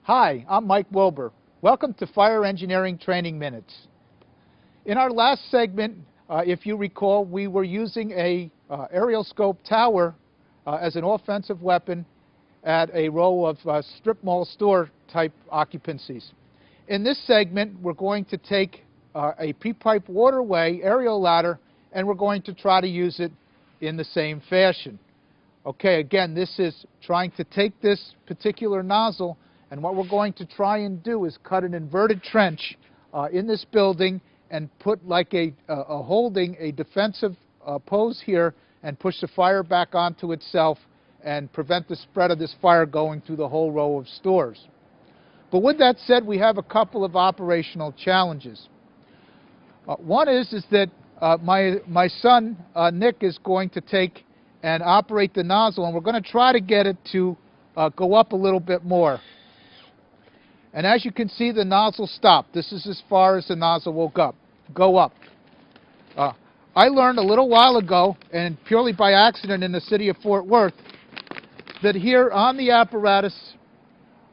Hi, I'm Mike Wilbur. Welcome to Fire Engineering Training Minutes. In our last segment, if you recall, we were using a aerial scope tower as an offensive weapon at a row of strip mall store type occupancies. In this segment, we're going to take a pre-pipe waterway aerial ladder and we're going to try to use it in the same fashion. Okay, again, this is trying to take this particular nozzle, and what we're going to try and do is cut an inverted trench in this building and put like a holding, a defensive pose here, and push the fire back onto itself and prevent the spread of this fire going through the whole row of stores. But with that said, we have a couple of operational challenges. One is that my son, Nick, is going to take and operate the nozzle, and we're going to try to get it to go up a little bit more. And as you can see, the nozzle stopped. This is as far as the nozzle will go up. I learned a little while ago, and purely by accident in the city of Fort Worth, that here on the apparatus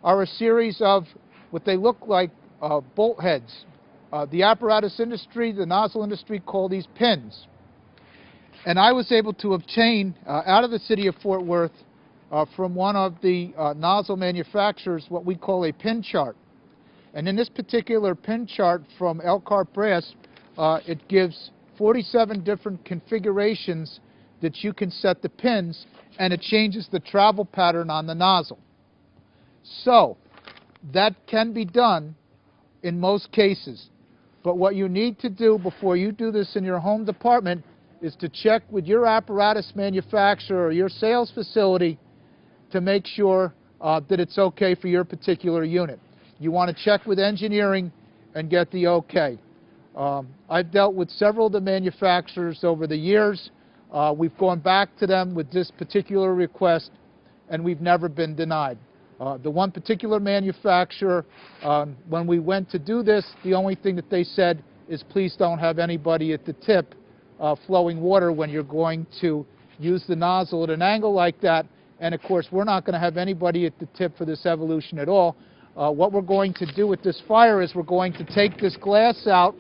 are a series of what they look like bolt heads. The apparatus industry, the nozzle industry, call these pins. And I was able to obtain out of the city of Fort Worth from one of the nozzle manufacturers what we call a pin chart. And in this particular pin chart from Elkhart Brass, it gives 47 different configurations that you can set the pins, and it changes the travel pattern on the nozzle. So that can be done in most cases. But what you need to do before you do this in your home department is to check with your apparatus manufacturer or your sales facility to make sure that it's okay for your particular unit. You want to check with engineering and get the okay. I've dealt with several of the manufacturers over the years. We've gone back to them with this particular request, and we've never been denied. The one particular manufacturer, when we went to do this, the only thing that they said is please don't have anybody at the tip flowing water when you're going to use the nozzle at an angle like that. And of course, we're not going to have anybody at the tip for this evolution at all. What we're going to do with this fire is we're going to take this glass out,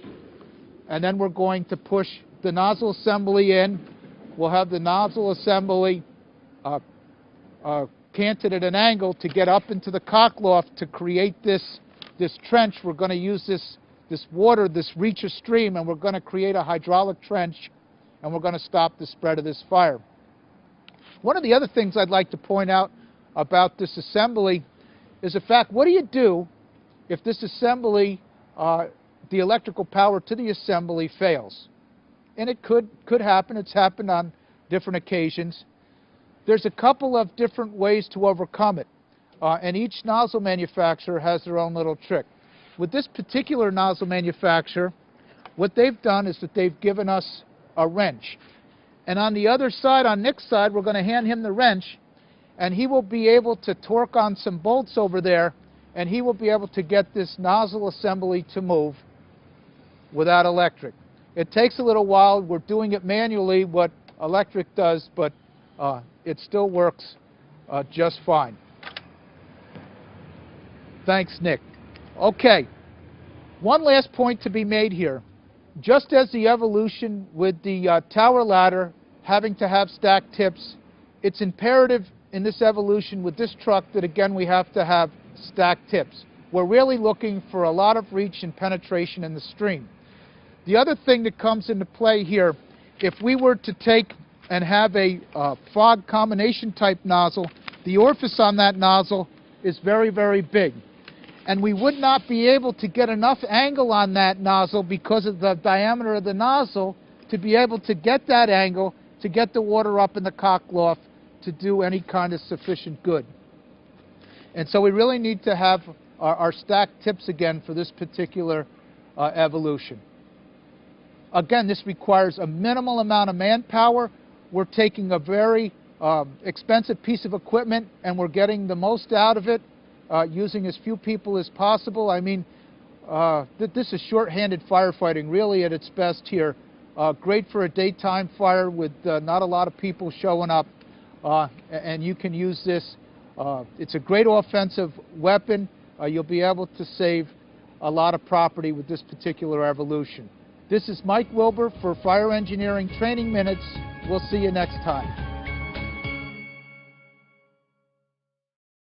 and then we're going to push the nozzle assembly in. We'll have the nozzle assembly canted at an angle to get up into the cockloft to create this trench. We're going to use this water, this reach of stream, and we're going to create a hydraulic trench, and we're going to stop the spread of this fire. One of the other things I'd like to point out about this assembly is the fact, what do you do if this assembly, the electrical power to the assembly fails? And it could happen. It's happened on different occasions. There's a couple of different ways to overcome it, and each nozzle manufacturer has their own little trick. With this particular nozzle manufacturer, what they've done is that they've given us a wrench. And on the other side, on Nick's side, we're going to hand him the wrench, and he will be able to torque on some bolts over there, and he will be able to get this nozzle assembly to move without electric. It takes a little while. We're doing it manually, what electric does, but it still works just fine. Thanks, Nick. Okay, one last point to be made here. Just as the evolution with the tower ladder having to have stacked tips, it's imperative in this evolution with this truck that, again, we have to have stacked tips. We're really looking for a lot of reach and penetration in the stream. The other thing that comes into play here, if we were to take and have a fog combination type nozzle, the orifice on that nozzle is very, very big. And we would not be able to get enough angle on that nozzle because of the diameter of the nozzle to be able to get that angle to get the water up in the cockloft to do any kind of sufficient good. And so we really need to have our stacked tips again for this particular evolution. Again, this requires a minimal amount of manpower. We're taking a very expensive piece of equipment and we're getting the most out of it using as few people as possible. I mean, this is short-handed firefighting really at its best here. Great for a daytime fire with not a lot of people showing up, and you can use this. It's a great offensive weapon. you'll be able to save a lot of property with this particular evolution. This is Mike Wilbur for Fire Engineering Training Minutes. We'll see you next time.